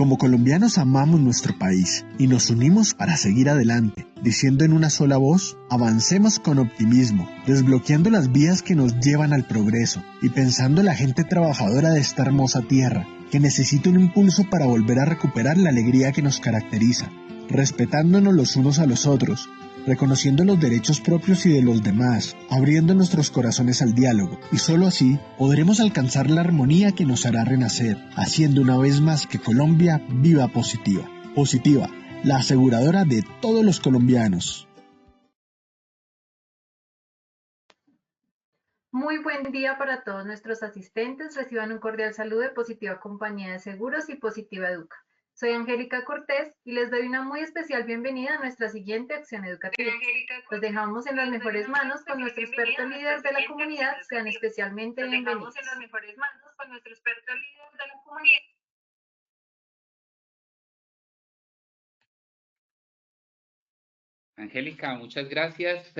Como colombianos amamos nuestro país y nos unimos para seguir adelante, diciendo en una sola voz, avancemos con optimismo, desbloqueando las vías que nos llevan al progreso y pensando en la gente trabajadora de esta hermosa tierra, que necesita un impulso para volver a recuperar la alegría que nos caracteriza, respetándonos los unos a los otros, reconociendo los derechos propios y de los demás, abriendo nuestros corazones al diálogo, y solo así podremos alcanzar la armonía que nos hará renacer, haciendo una vez más que Colombia viva positiva. Positiva, la aseguradora de todos los colombianos. Muy buen día para todos nuestros asistentes. Reciban un cordial saludo de Positiva Compañía de Seguros y Positiva Educa. Soy Angélica Cortés y les doy una muy especial bienvenida a nuestra siguiente acción educativa. Los dejamos en las mejores manos con nuestro experto líder de la comunidad. Sean especialmente bienvenidos. Angélica, muchas gracias.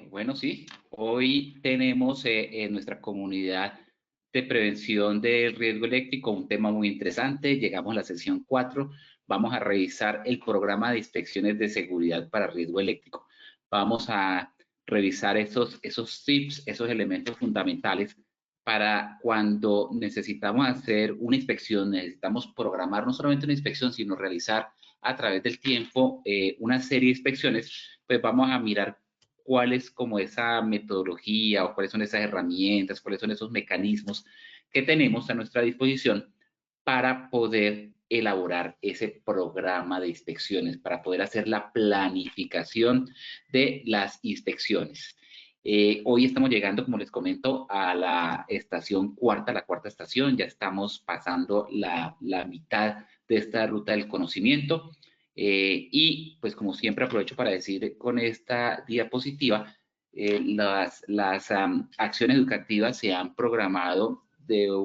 Bueno, sí, hoy tenemos en nuestra comunidad de prevención del riesgo eléctrico un tema muy interesante. Llegamos a la sesión 4. Vamos a revisar el programa de inspecciones de seguridad para riesgo eléctrico. Vamos a revisar esos tips, esos elementos fundamentales para cuando necesitamos hacer una inspección, necesitamos programar no solamente una inspección, sino realizar a través del tiempo una serie de inspecciones, pues vamos a mirar cuál es como esa metodología o cuáles son esas herramientas, cuáles son esos mecanismos que tenemos a nuestra disposición para poder elaborar ese programa de inspecciones, para poder hacer la planificación de las inspecciones. Hoy estamos llegando, como les comento, a la estación cuarta, la cuarta estación. Ya estamos pasando la mitad de esta ruta del conocimiento. Y pues como siempre aprovecho para decir con esta diapositiva, las acciones educativas se han programado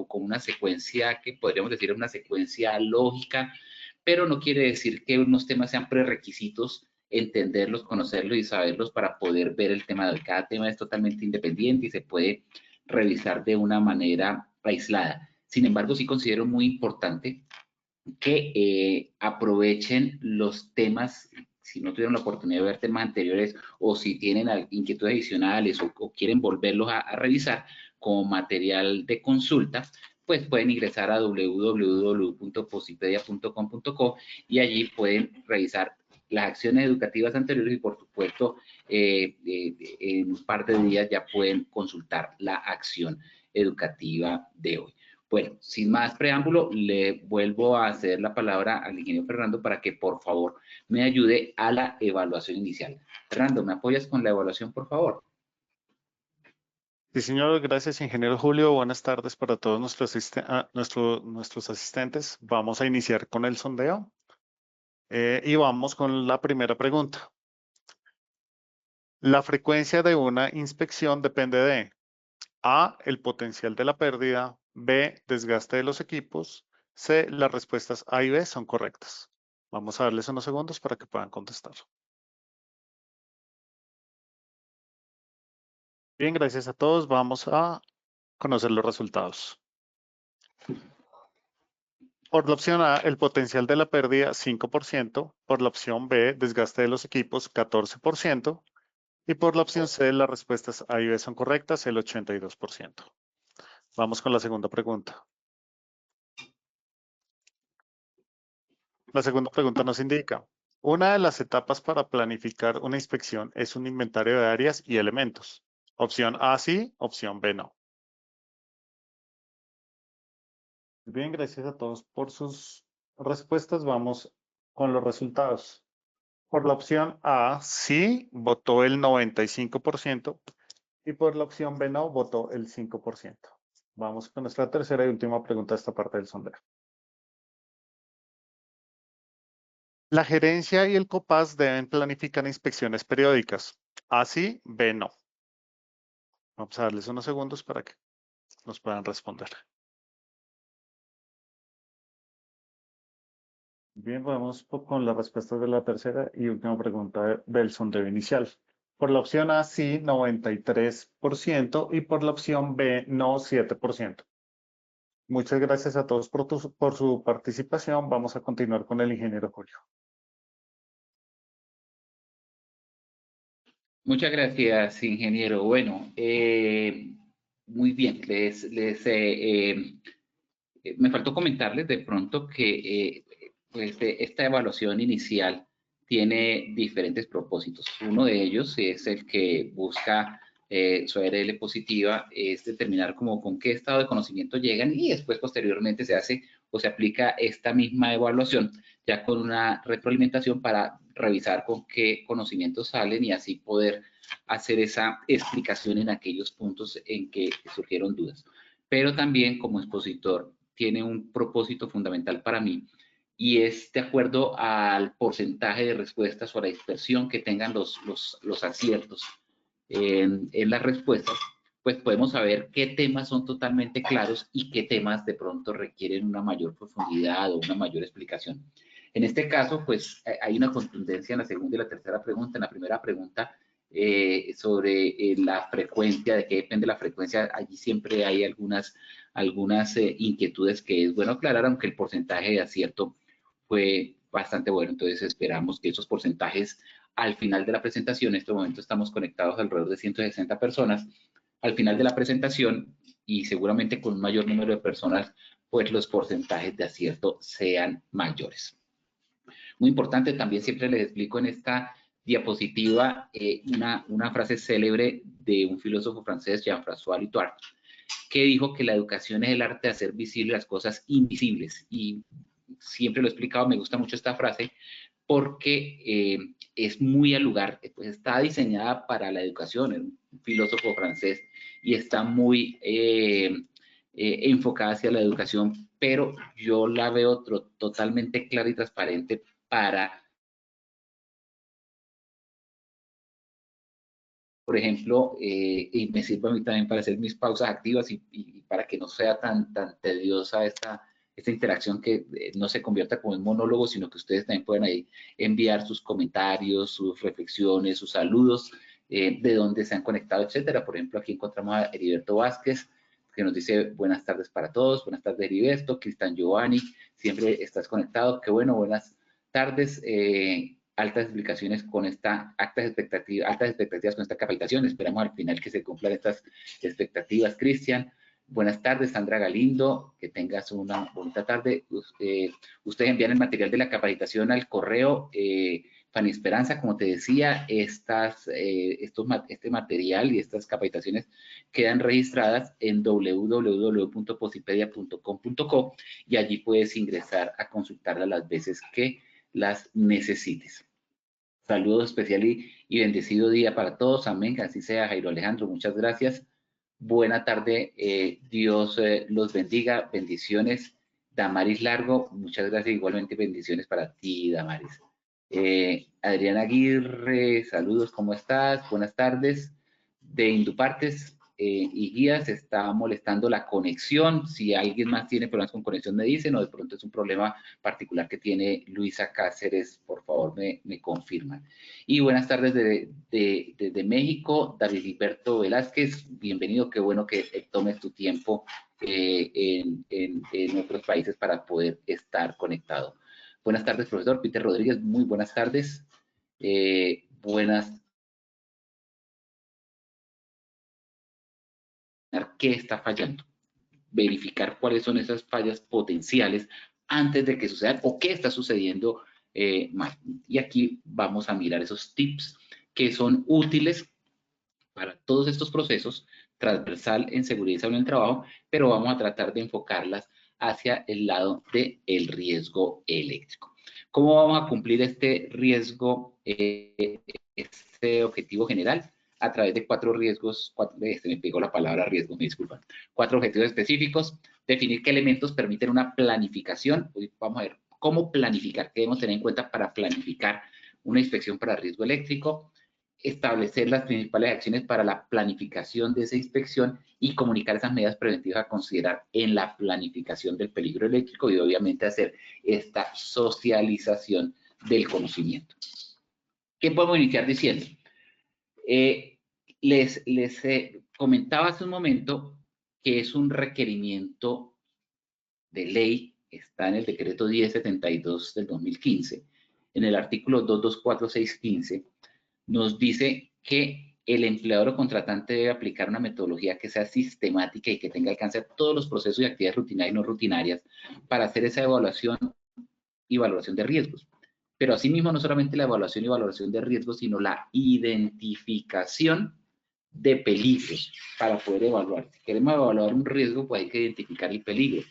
con una secuencia que podríamos decir es una secuencia lógica, pero no quiere decir que unos temas sean prerequisitos entenderlos, conocerlos y saberlos para poder ver el tema de hoy. Cada tema es totalmente independiente y se puede revisar de una manera aislada. Sin embargo, sí considero muy importante que aprovechen los temas, si no tuvieron la oportunidad de ver temas anteriores o si tienen inquietudes adicionales o quieren volverlos a revisar como material de consulta, pues pueden ingresar a www.posipedia.com.co y allí pueden revisar las acciones educativas anteriores y por supuesto en un par de días ya pueden consultar la acción educativa de hoy. Bueno, sin más preámbulo, le vuelvo a ceder la palabra al ingeniero Fernando para que por favor me ayude a la evaluación inicial. Fernando, ¿me apoyas con la evaluación, por favor? Sí, señor, gracias, ingeniero Julio. Buenas tardes para todos nuestros asistentes. Vamos a iniciar con el sondeo y vamos con la primera pregunta. La frecuencia de una inspección depende de A, el potencial de la pérdida, B, desgaste de los equipos, C, las respuestas A y B son correctas. Vamos a darles unos segundos para que puedan contestar. Bien, gracias a todos. Vamos a conocer los resultados. Por la opción A, el potencial de la pérdida, 5%. Por la opción B, desgaste de los equipos, 14%. Y por la opción C, las respuestas A y B son correctas, el 82%. Vamos con la segunda pregunta. La segunda pregunta nos indica, una de las etapas para planificar una inspección es un inventario de áreas y elementos. Opción A sí, opción B no. Bien, gracias a todos por sus respuestas. Vamos con los resultados. Por la opción A sí, votó el 95% y por la opción B no, votó el 5%. Vamos con nuestra tercera y última pregunta de esta parte del sondeo. La gerencia y el COPAS deben planificar inspecciones periódicas. A sí, B no. Vamos a darles unos segundos para que nos puedan responder. Bien, vamos con las respuestas de la tercera y última pregunta del sondeo inicial. Por la opción A sí, 93% y por la opción B no, 7%. Muchas gracias a todos por su participación. Vamos a continuar con el ingeniero Julio. Muchas gracias, ingeniero. Bueno, muy bien. Me faltó comentarles de pronto que pues, esta evaluación inicial tiene diferentes propósitos. Uno de ellos es el que busca su ARL positiva, es determinar como con qué estado de conocimiento llegan y después posteriormente se hace o se aplica esta misma evaluación ya con una retroalimentación para revisar con qué conocimientos salen y así poder hacer esa explicación en aquellos puntos en que surgieron dudas. Pero también como expositor tiene un propósito fundamental para mí y es de acuerdo al porcentaje de respuestas o a la dispersión que tengan los aciertos en las respuestas, pues podemos saber qué temas son totalmente claros y qué temas de pronto requieren una mayor profundidad o una mayor explicación. En este caso, pues hay una contundencia en la segunda y la tercera pregunta. En la primera pregunta, sobre la frecuencia, de qué depende la frecuencia, allí siempre hay algunas inquietudes que es bueno aclarar, aunque el porcentaje de acierto fue bastante bueno. Entonces esperamos que esos porcentajes al final de la presentación, en este momento estamos conectados alrededor de 160 personas, al final de la presentación y seguramente con un mayor número de personas, pues los porcentajes de acierto sean mayores. Muy importante, también siempre les explico en esta diapositiva una frase célebre de un filósofo francés, Jean-François Lyotard, que dijo que la educación es el arte de hacer visibles las cosas invisibles. Y siempre lo he explicado, me gusta mucho esta frase, porque es muy al lugar, pues está diseñada para la educación, es un filósofo francés, y está muy enfocada hacia la educación, pero yo la veo totalmente clara y transparente para, por ejemplo, y me sirve a mí también para hacer mis pausas activas y para que no sea tan tediosa esta interacción, que no se convierta como en monólogo, sino que ustedes también puedan ahí enviar sus comentarios, sus reflexiones, sus saludos, de dónde se han conectado, etcétera. Por ejemplo, aquí encontramos a Heriberto Vázquez, que nos dice buenas tardes para todos. Buenas tardes, Heriberto. Cristian Giovanni, siempre estás conectado. Qué bueno, buenas tardes. Altas explicaciones con altas expectativas con esta capacitación. Esperamos al final que se cumplan estas expectativas, Cristian. Buenas tardes, Sandra Galindo, que tengas una bonita tarde. Ustedes envían el material de la capacitación al correo, Fanny Esperanza, como te decía, este material y estas capacitaciones quedan registradas en www.posipedia.com.co y allí puedes ingresar a consultarlas las veces que las necesites. Saludo especial y bendecido día para todos. Amén. Así sea. Jairo Alejandro, muchas gracias. Buena tarde. Dios los bendiga. Bendiciones. Damaris Largo, muchas gracias. Igualmente bendiciones para ti, Damaris. Adriana Aguirre, saludos. ¿Cómo estás? Buenas tardes. De Indupartes y Guías, está molestando la conexión. Si alguien más tiene problemas con conexión, me dicen, o de pronto es un problema particular que tiene Luisa Cáceres, por favor me confirman. Y buenas tardes desde México, David Gilberto Velázquez, bienvenido, qué bueno que tomes tu tiempo en otros países para poder estar conectado. Buenas tardes, profesor Peter Rodríguez, muy buenas tardes. ¿Qué está fallando? Verificar cuáles son esas fallas potenciales antes de que sucedan o qué está sucediendo mal. Y aquí vamos a mirar esos tips que son útiles para todos estos procesos, transversal en seguridad y salud en el trabajo, pero vamos a tratar de enfocarlas hacia el lado del riesgo eléctrico. ¿Cómo vamos a cumplir este riesgo, este objetivo general? A través de 4 riesgos, me pegó la palabra riesgo, me disculpan, 4 objetivos específicos, definir qué elementos permiten una planificación. Hoy vamos a ver cómo planificar, qué debemos tener en cuenta para planificar una inspección para riesgo eléctrico, establecer las principales acciones para la planificación de esa inspección y comunicar esas medidas preventivas a considerar en la planificación del peligro eléctrico y obviamente hacer esta socialización del conocimiento. ¿Qué podemos iniciar diciendo? Les comentaba hace un momento que es un requerimiento de ley está en el decreto 1072 del 2015, en el artículo 224615, nos dice que el empleador o contratante debe aplicar una metodología que sea sistemática y que tenga alcance a todos los procesos y actividades rutinarias y no rutinarias para hacer esa evaluación y valoración de riesgos. Pero asimismo, no solamente la evaluación y valoración de riesgos, sino la identificación de peligros para poder evaluar. Si queremos evaluar un riesgo, pues hay que identificar el peligro.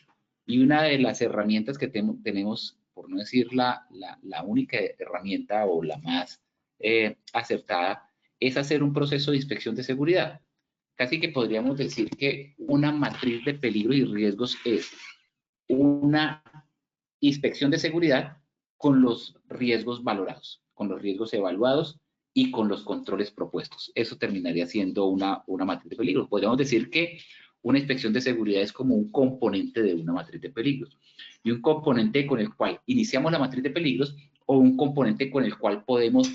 Y una de las herramientas que tenemos, por no decir la única herramienta o la más acertada, es hacer un proceso de inspección de seguridad. Casi que podríamos decir que una matriz de peligros y riesgos es una inspección de seguridad con los riesgos valorados, con los riesgos evaluados y con los controles propuestos. Eso terminaría siendo una matriz de peligros. Podríamos decir que una inspección de seguridad es como un componente de una matriz de peligros. Y un componente con el cual iniciamos la matriz de peligros o un componente con el cual podemos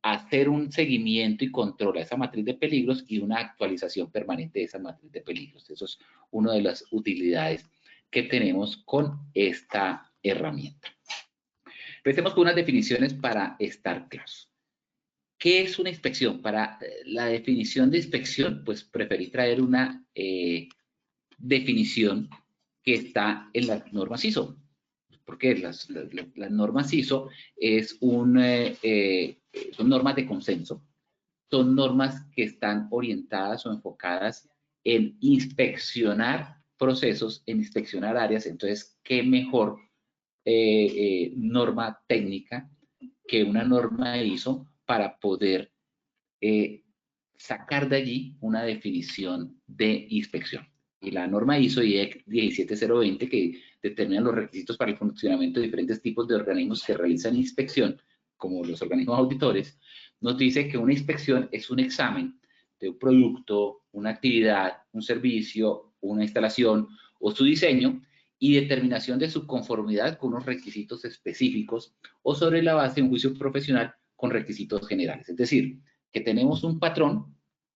hacer un seguimiento y control a esa matriz de peligros y una actualización permanente de esa matriz de peligros. Eso es una de las utilidades que tenemos con esta herramienta. Empecemos con unas definiciones para estar claros. ¿Qué es una inspección? Para la definición de inspección, pues preferí traer una definición que está en las normas ISO. Porque las normas ISO son normas de consenso. Son normas que están orientadas o enfocadas en inspeccionar procesos, en inspeccionar áreas. Entonces, ¿qué mejor norma técnica que una norma ISO para poder sacar de allí una definición de inspección? Y la norma ISO IEC 17020, que determina los requisitos para el funcionamiento de diferentes tipos de organismos que realizan inspección, como los organismos auditores, nos dice que una inspección es un examen de un producto, una actividad, un servicio, una instalación o su diseño y determinación de su conformidad con unos requisitos específicos o sobre la base de un juicio profesional con requisitos generales. Es decir, que tenemos un patrón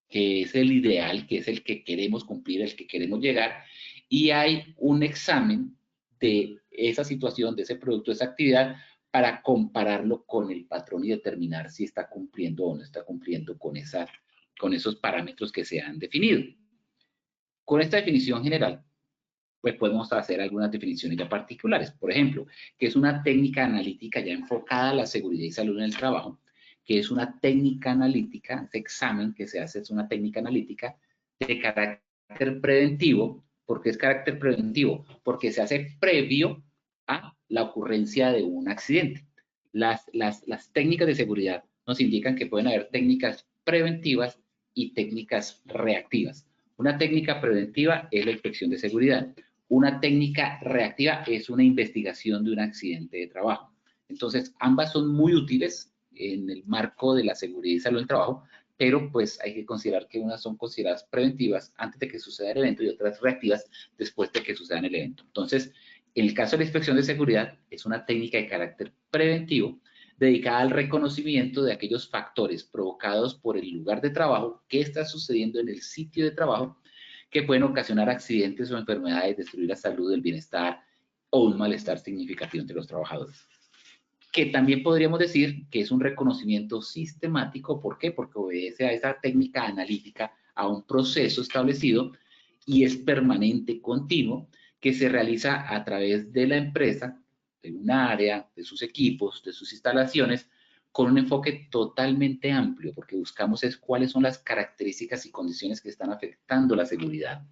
que es el ideal, que es el que queremos cumplir, el que queremos llegar, y hay un examen de esa situación, de ese producto, de esa actividad, para compararlo con el patrón y determinar si está cumpliendo o no está cumpliendo con esos parámetros que se han definido. Con esta definición general, pues podemos hacer algunas definiciones ya particulares. Por ejemplo, que es una técnica analítica ya enfocada a la seguridad y salud en el trabajo, que es una técnica analítica, ese examen que se hace es una técnica analítica de carácter preventivo. ¿Por qué es carácter preventivo? Porque se hace previo a la ocurrencia de un accidente. Las técnicas de seguridad nos indican que pueden haber técnicas preventivas y técnicas reactivas. Una técnica preventiva es la inspección de seguridad. Una técnica reactiva es una investigación de un accidente de trabajo. Entonces, ambas son muy útiles en el marco de la seguridad y salud del trabajo, pero pues hay que considerar que unas son consideradas preventivas antes de que suceda el evento y otras reactivas después de que suceda el evento. Entonces, en el caso de la inspección de seguridad, es una técnica de carácter preventivo dedicada al reconocimiento de aquellos factores provocados por el lugar de trabajo, qué está sucediendo en el sitio de trabajo, que pueden ocasionar accidentes o enfermedades, destruir la salud, el bienestar o un malestar significativo entre los trabajadores. Que también podríamos decir que es un reconocimiento sistemático. ¿Por qué? Porque obedece a esa técnica analítica, a un proceso establecido y es permanente, continuo, que se realiza a través de la empresa, de un área, de sus equipos, de sus instalaciones, con un enfoque totalmente amplio, porque buscamos es cuáles son las características y condiciones que están afectando la seguridad,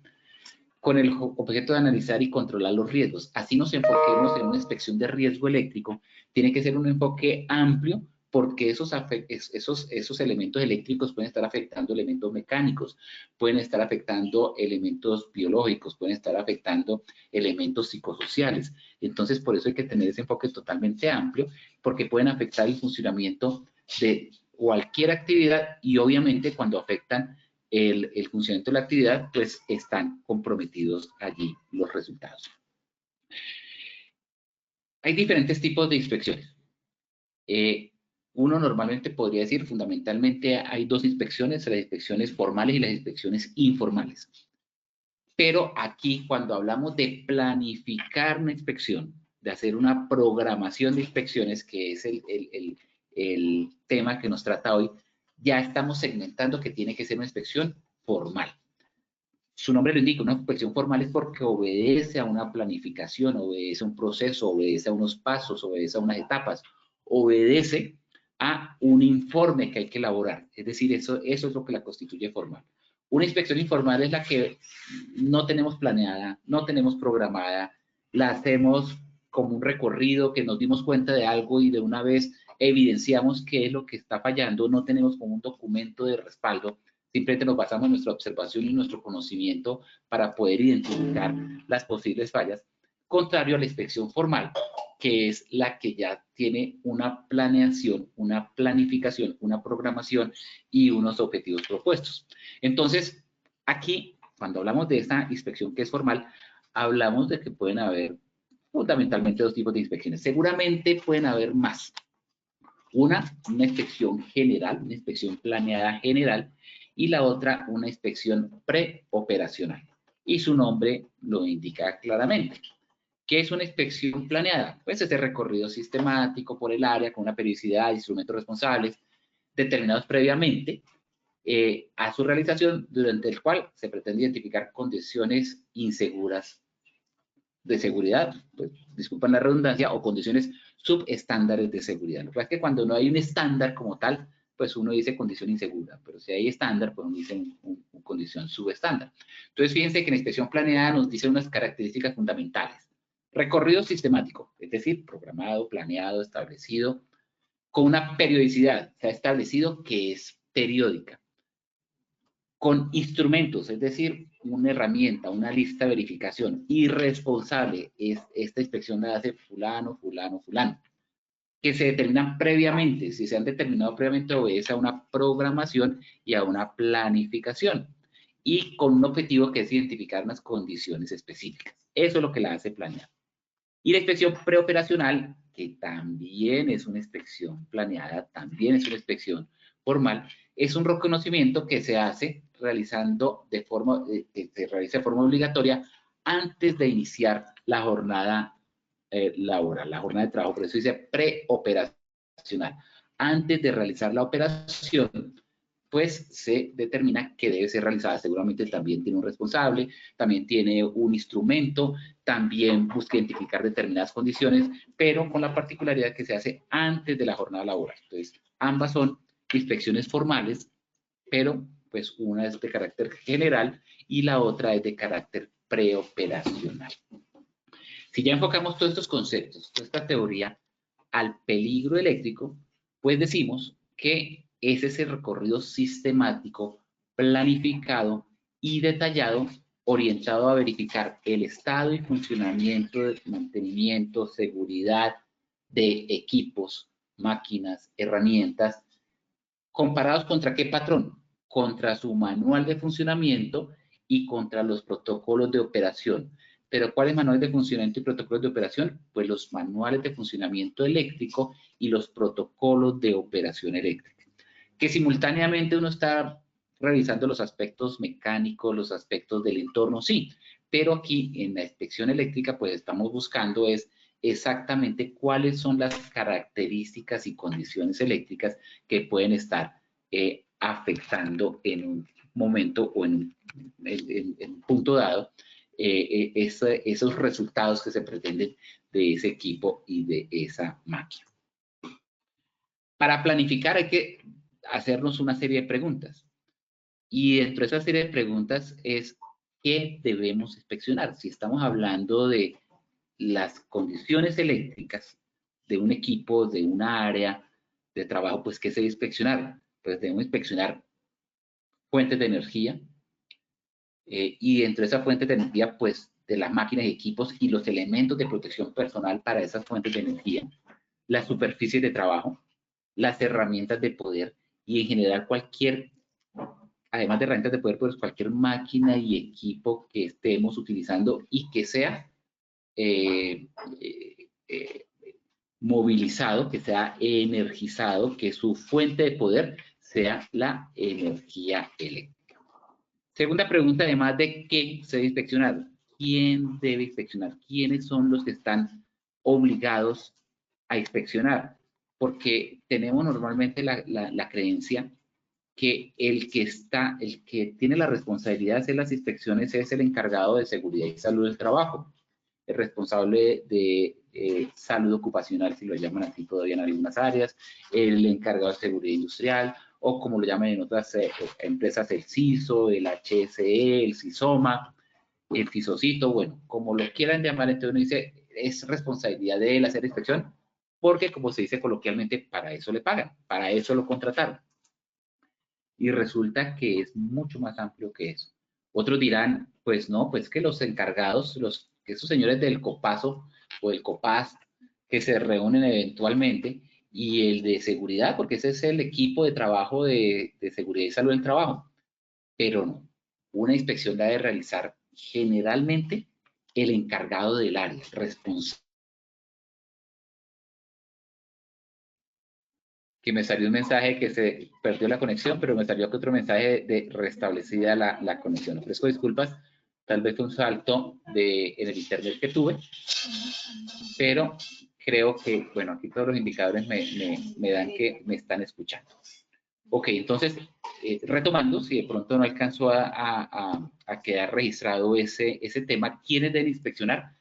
con el objeto de analizar y controlar los riesgos. Así nos enfoquemos en una inspección de riesgo eléctrico, tiene que ser un enfoque amplio, porque esos elementos eléctricos pueden estar afectando elementos mecánicos, pueden estar afectando elementos biológicos, pueden estar afectando elementos psicosociales. Entonces, por eso hay que tener ese enfoque totalmente amplio, porque pueden afectar el funcionamiento de cualquier actividad y obviamente cuando afectan el funcionamiento de la actividad, pues están comprometidos allí los resultados. Hay diferentes tipos de inspecciones. Uno normalmente podría decir, fundamentalmente hay dos inspecciones, las inspecciones formales y las inspecciones informales. Pero aquí, cuando hablamos de planificar una inspección, de hacer una programación de inspecciones, que es el tema que nos trata hoy, ya estamos segmentando que tiene que ser una inspección formal. Su nombre lo indica, una inspección formal es porque obedece a una planificación, obedece a un proceso, obedece a unos pasos, obedece a unas etapas, obedece a un informe que hay que elaborar. Es decir, eso es lo que la constituye formal. Una inspección informal es la que no tenemos planeada, no tenemos programada, la hacemos como un recorrido, que nos dimos cuenta de algo y de una vez evidenciamos qué es lo que está fallando, no tenemos como un documento de respaldo, simplemente nos basamos en nuestra observación y nuestro conocimiento para poder identificar las posibles fallas, contrario a la inspección formal, que es la que ya tiene una planeación, una planificación, una programación y unos objetivos propuestos. Entonces, aquí, cuando hablamos de esta inspección que es formal, hablamos de que pueden haber fundamentalmente dos tipos de inspecciones. Seguramente pueden haber más. Una inspección general, una inspección planeada general, y la otra, una inspección preoperacional. Y su nombre lo indica claramente. ¿Qué es una inspección planeada? Pues este recorrido sistemático por el área con una periodicidad, instrumentos responsables determinados previamente a su realización, durante el cual se pretende identificar condiciones inseguras de seguridad, pues, disculpen la redundancia, o condiciones subestándares de seguridad. Lo que pasa es que cuando no hay un estándar como tal, pues uno dice condición insegura, pero si hay estándar, pues uno dice condición subestándar. Entonces, fíjense que la inspección planeada nos dice unas características fundamentales. Recorrido sistemático, es decir, programado, planeado, establecido, con una periodicidad, se ha establecido que es periódica. Con instrumentos, es decir, una herramienta, una lista de verificación, y responsable, esta inspección la hace fulano, fulano, fulano, que se determinan previamente. Si se han determinado previamente, obedece a una programación y a una planificación, y con un objetivo que es identificar unas condiciones específicas. Eso es lo que la hace planear. Y la inspección preoperacional, que también es una inspección planeada, también es una inspección formal, es un reconocimiento que se hace realizando de forma, que se realiza de forma obligatoria antes de iniciar la jornada laboral, la jornada de trabajo. Por eso dice preoperacional. Antes de realizar la operación, pues se determina que debe ser realizada. Seguramente también tiene un responsable, también tiene un instrumento, también busca identificar determinadas condiciones, pero con la particularidad que se hace antes de la jornada laboral. Entonces, ambas son inspecciones formales, pero pues una es de carácter general y la otra es de carácter preoperacional. Si ya enfocamos todos estos conceptos, toda esta teoría al peligro eléctrico, pues decimos que es ese recorrido sistemático, planificado y detallado, orientado a verificar el estado y funcionamiento, de mantenimiento, seguridad de equipos, máquinas, herramientas, comparados contra qué patrón, contra su manual de funcionamiento y contra los protocolos de operación. Pero ¿cuáles manuales de funcionamiento y protocolos de operación? Pues los manuales de funcionamiento eléctrico y los protocolos de operación eléctrica. Que simultáneamente uno está revisando los aspectos mecánicos, los aspectos del entorno, sí, pero aquí en la inspección eléctrica pues estamos buscando es exactamente cuáles son las características y condiciones eléctricas que pueden estar afectando en un momento o en un punto dado esos resultados que se pretenden de ese equipo y de esa máquina. Para planificar hay que hacernos una serie de preguntas. Y dentro de esa serie de preguntas es ¿qué debemos inspeccionar? Si estamos hablando de las condiciones eléctricas de un equipo, de una área de trabajo, pues ¿qué se debe inspeccionar? Pues debemos inspeccionar fuentes de energía y dentro de esa fuente de energía, pues de las máquinas y equipos y los elementos de protección personal para esas fuentes de energía, las superficies de trabajo, las herramientas de poder y en general cualquier, además de herramientas de poder, pues cualquier máquina y equipo que estemos utilizando y que sea movilizado, que sea energizado, que su fuente de poder sea la energía eléctrica. Segunda pregunta, además de qué se debe inspeccionar. ¿Quién debe inspeccionar? ¿Quiénes son los que están obligados a inspeccionar? Porque tenemos normalmente la creencia que el que tiene la responsabilidad de hacer las inspecciones es el encargado de seguridad y salud del trabajo, el responsable de salud ocupacional, si lo llaman así todavía en algunas áreas, el encargado de seguridad industrial, o como lo llaman en otras empresas, el CISO, el HSE, el CISOMA, el FISOCITO, bueno, como lo quieran llamar, entonces uno dice, es responsabilidad de él hacer inspección, porque como se dice coloquialmente, para eso le pagan, para eso lo contrataron. Y resulta que es mucho más amplio que eso. Otros dirán, pues no, pues que los encargados, esos señores del COPASO o del COPAS, que se reúnen eventualmente, y el de seguridad, porque ese es el equipo de trabajo de seguridad y salud del trabajo. Pero no, una inspección la debe realizar generalmente el encargado del área, responsable. Que me salió un mensaje que se perdió la conexión, pero me salió otro mensaje de restablecida la conexión. Ofrezco disculpas, tal vez fue un salto en el internet que tuve, pero creo que, bueno, aquí todos los indicadores me dan que me están escuchando. Ok, entonces, retomando, si de pronto no alcanzó a quedar registrado ese tema, ¿quiénes deben inspeccionar?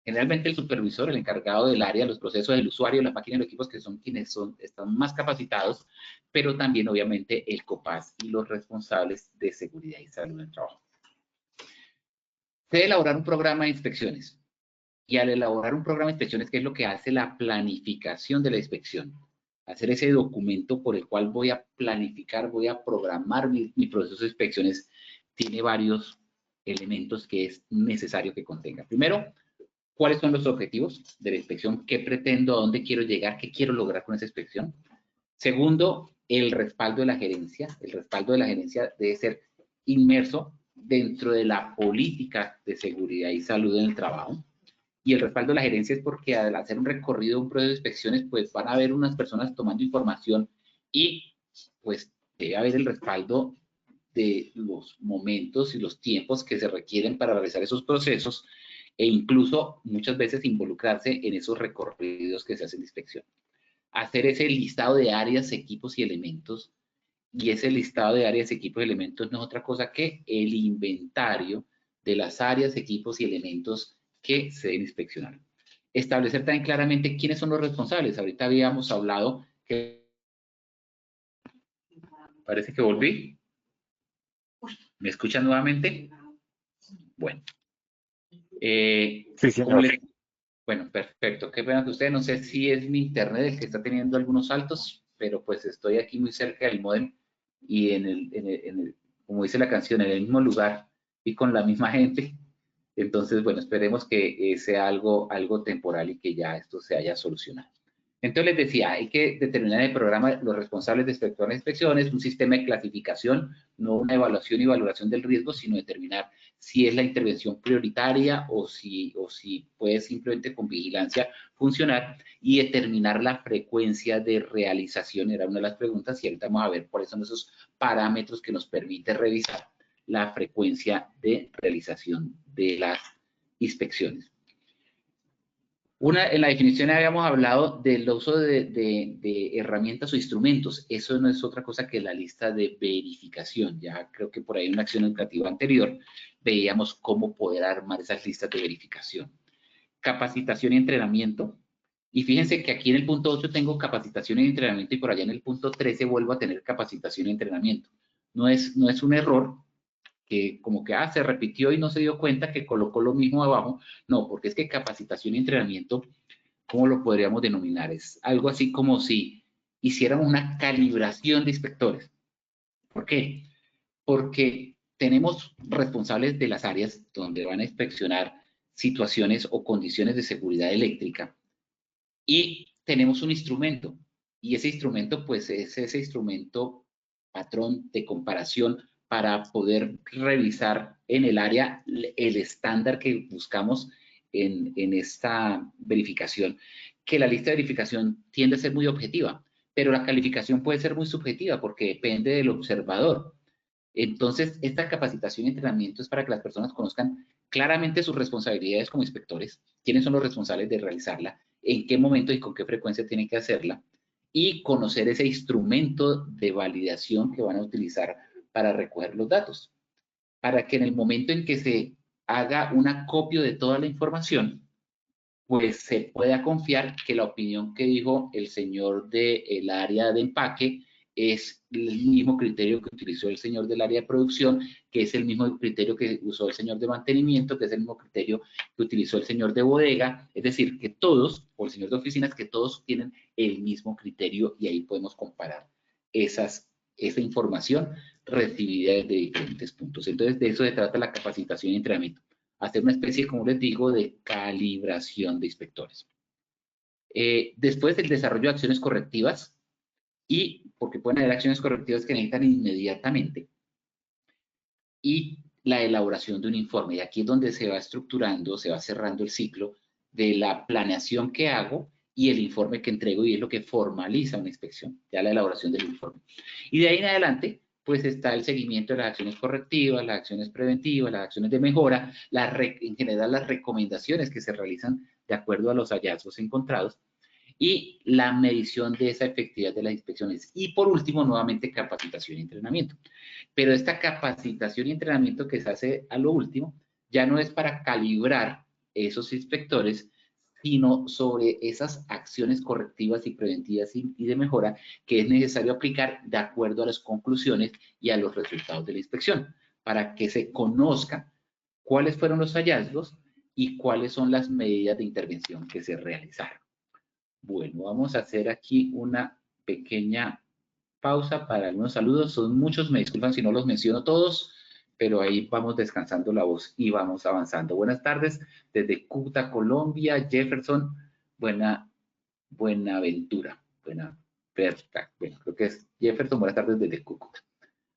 Generalmente el supervisor, el encargado del área, los procesos del usuario, la máquina y los equipos, que son quienes están más capacitados, pero también obviamente el COPAS y los responsables de seguridad y salud del trabajo. Se debe elaborar un programa de inspecciones. Y al elaborar un programa de inspecciones, ¿qué es lo que hace? La planificación de la inspección. Hacer ese documento por el cual voy a planificar, voy a programar mi proceso de inspecciones, tiene varios elementos que es necesario que contenga. Primero, ¿cuáles son los objetivos de la inspección? ¿Qué pretendo? ¿A dónde quiero llegar? ¿Qué quiero lograr con esa inspección? Segundo, el respaldo de la gerencia. El respaldo de la gerencia debe ser inmerso dentro de la política de seguridad y salud en el trabajo. Y el respaldo de la gerencia es porque al hacer un recorrido, un proceso de inspecciones, pues van a haber unas personas tomando información y pues debe haber el respaldo de los momentos y los tiempos que se requieren para realizar esos procesos e incluso muchas veces involucrarse en esos recorridos que se hacen de inspección. Hacer ese listado de áreas, equipos y elementos, y ese listado de áreas, equipos y elementos no es otra cosa que el inventario de las áreas, equipos y elementos que se deben inspeccionar. Establecer también claramente quiénes son los responsables. Ahorita habíamos hablado que... Parece que volví. ¿Me escuchan nuevamente? Bueno. Sí, señor. Bueno, perfecto. Qué pena que usted, no sé si es mi internet el que está teniendo algunos saltos, pero pues estoy aquí muy cerca del módem y como dice la canción, en el mismo lugar y con la misma gente. Entonces, bueno, esperemos que sea algo temporal y que ya esto se haya solucionado. Entonces les decía, hay que determinar en el programa los responsables de efectuar las inspecciones, un sistema de clasificación, no una evaluación y valoración del riesgo, sino determinar si es la intervención prioritaria o si puede simplemente con vigilancia funcionar y determinar la frecuencia de realización, era una de las preguntas y ahorita vamos a ver cuáles son esos parámetros que nos permite revisar la frecuencia de realización de las inspecciones. En la definición habíamos hablado del uso de herramientas o instrumentos. Eso no es otra cosa que la lista de verificación. Ya creo que por ahí en una acción educativa anterior veíamos cómo poder armar esas listas de verificación. Capacitación y entrenamiento. Y fíjense que aquí en el punto 8 tengo capacitación y entrenamiento y por allá en el punto 13 vuelvo a tener capacitación y entrenamiento. No es un error que como que se repitió y no se dio cuenta que colocó lo mismo abajo. No, porque es que capacitación y entrenamiento, ¿cómo lo podríamos denominar? Es algo así como si hiciéramos una calibración de inspectores. ¿Por qué? Porque tenemos responsables de las áreas donde van a inspeccionar situaciones o condiciones de seguridad eléctrica y tenemos un instrumento y ese instrumento pues es ese instrumento patrón de comparación para poder revisar en el área el estándar que buscamos en esta verificación, que la lista de verificación tiende a ser muy objetiva, pero la calificación puede ser muy subjetiva porque depende del observador. Entonces, esta capacitación y entrenamiento es para que las personas conozcan claramente sus responsabilidades como inspectores, quiénes son los responsables de realizarla, en qué momento y con qué frecuencia tienen que hacerla, y conocer ese instrumento de validación que van a utilizar para recoger los datos, para que en el momento en que se haga un acopio de toda la información, pues se pueda confiar que la opinión que dijo el señor del área de empaque es el mismo criterio que utilizó el señor del área de producción, que es el mismo criterio que usó el señor de mantenimiento, que es el mismo criterio que utilizó el señor de bodega, es decir, que todos, o el señor de oficinas, que todos tienen el mismo criterio y ahí podemos comparar esa información recibida desde diferentes puntos. Entonces, de eso se trata la capacitación y entrenamiento. Hacer una especie, como les digo, de calibración de inspectores. Después, el desarrollo de acciones correctivas, y porque pueden haber acciones correctivas que necesitan inmediatamente, y la elaboración de un informe. Y aquí es donde se va estructurando, se va cerrando el ciclo de la planeación que hago y el informe que entrego, y es lo que formaliza una inspección, ya la elaboración del informe. Y de ahí en adelante, pues está el seguimiento de las acciones correctivas, las acciones preventivas, las acciones de mejora, en general las recomendaciones que se realizan de acuerdo a los hallazgos encontrados, y la medición de esa efectividad de las inspecciones. Y por último, nuevamente, capacitación y entrenamiento. Pero esta capacitación y entrenamiento que se hace a lo último, ya no es para calibrar esos inspectores, sino sobre esas acciones correctivas y preventivas y de mejora que es necesario aplicar de acuerdo a las conclusiones y a los resultados de la inspección, para que se conozca cuáles fueron los hallazgos y cuáles son las medidas de intervención que se realizaron. Bueno, vamos a hacer aquí una pequeña pausa para algunos saludos. Son muchos, me disculpan si no los menciono todos, pero ahí vamos descansando la voz y vamos avanzando. Buenas tardes desde Cúcuta, Colombia. Jefferson, Buenaventura. Bueno, creo que es Jefferson. Buenas tardes desde Cúcuta.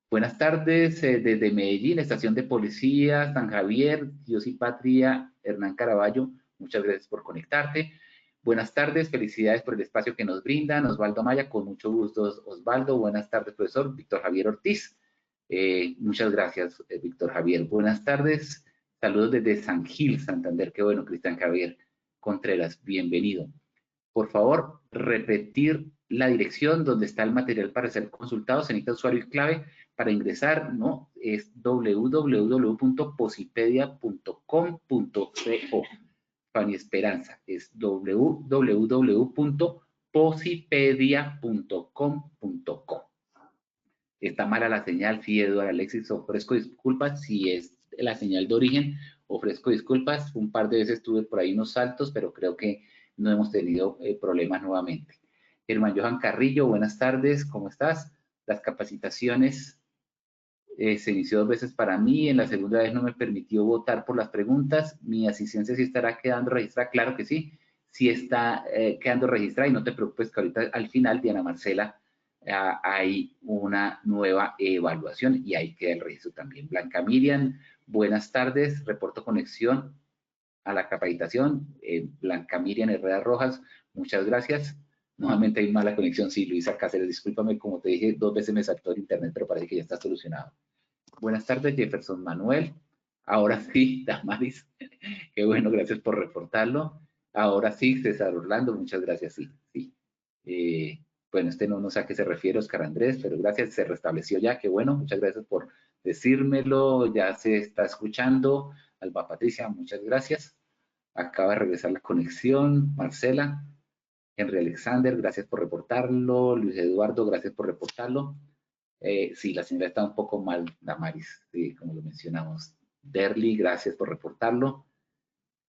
Buenas tardes desde Medellín, estación de policía, San Javier, Dios y Patria, Hernán Caraballo. Muchas gracias por conectarte. Buenas tardes, felicidades por el espacio que nos brindan. Osvaldo Amaya, con mucho gusto, Osvaldo. Buenas tardes, profesor. Víctor Javier Ortiz. Muchas gracias, Víctor Javier. Buenas tardes. Saludos desde San Gil, Santander. Qué bueno, Cristian Javier Contreras. Bienvenido. Por favor, repetir la dirección donde está el material para ser consultado. Se necesita usuario y clave para ingresar, ¿no? Es www.posipedia.com.co. Fanny Esperanza, es www.posipedia.com.co. Está mala la señal, sí, Eduardo Alexis, ofrezco disculpas. Si es la señal de origen, ofrezco disculpas. Un par de veces tuve por ahí unos saltos, pero creo que no hemos tenido problemas nuevamente. Germán Johan Carrillo, buenas tardes, ¿cómo estás? Las capacitaciones se inició 2 veces para mí, en la segunda vez no me permitió votar por las preguntas. Mi asistencia sí estará quedando registrada, claro que sí, sí está quedando registrada, y no te preocupes que ahorita al final, Diana Marcela, hay una nueva evaluación y ahí queda el registro también. Blanca Miriam, buenas tardes, reporto conexión a la capacitación. Blanca Miriam Herrera Rojas, muchas gracias. Nuevamente hay mala conexión. Sí, Luisa Cáceres, discúlpame, como te dije, 2 veces me saltó el internet, pero parece que ya está solucionado. Buenas tardes, Jefferson Manuel. Ahora sí, Damaris. Qué bueno, gracias por reportarlo. Ahora sí, César Orlando, muchas gracias. Sí, sí. Bueno, no sé a qué se refiere Oscar Andrés, pero gracias, se restableció ya. Qué bueno, muchas gracias por decírmelo. Ya se está escuchando. Alba Patricia, muchas gracias. Acaba de regresar la conexión. Marcela, Henry Alexander, gracias por reportarlo. Luis Eduardo, gracias por reportarlo. Sí, la señal está un poco mal, Damaris, sí, como lo mencionamos. Derly, gracias por reportarlo.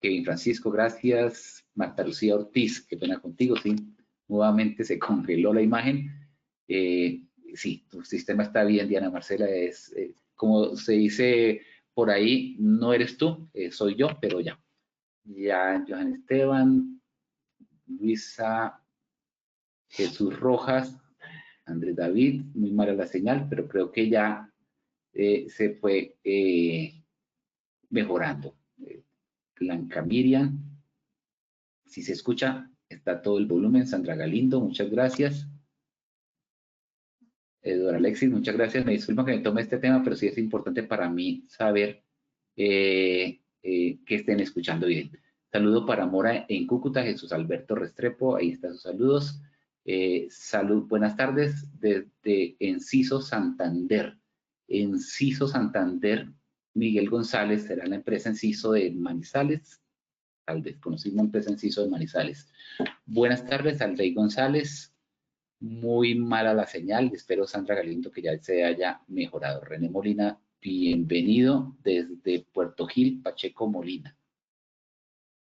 Kevin Francisco, gracias. Marta Lucía Ortiz, qué pena contigo, sí. Nuevamente se congeló la imagen. Sí, tu sistema está bien, Diana Marcela. Es, como se dice por ahí, no eres tú, soy yo, pero ya. Ya, Johan Esteban, Luisa, Jesús Rojas, Andrés David, muy mala la señal, pero creo que ya se fue mejorando. Blanca Miriam, si se escucha, está todo el volumen. Sandra Galindo, muchas gracias. Eduardo Alexis, muchas gracias. Me disculpa que me tome este tema, pero sí es importante para mí saber que estén escuchando bien. Saludo para Mora en Cúcuta, Jesús Alberto Restrepo, ahí están sus saludos. Buenas tardes desde Enciso Santander. Enciso Santander, Miguel González, será la empresa Enciso de Manizales, al desconocida empresa Enciso de Manizales. Buenas tardes, Aldrey González. Muy mala la señal, espero Sandra Galindo que ya se haya mejorado. René Molina, bienvenido desde Puerto Gil, Pacheco Molina.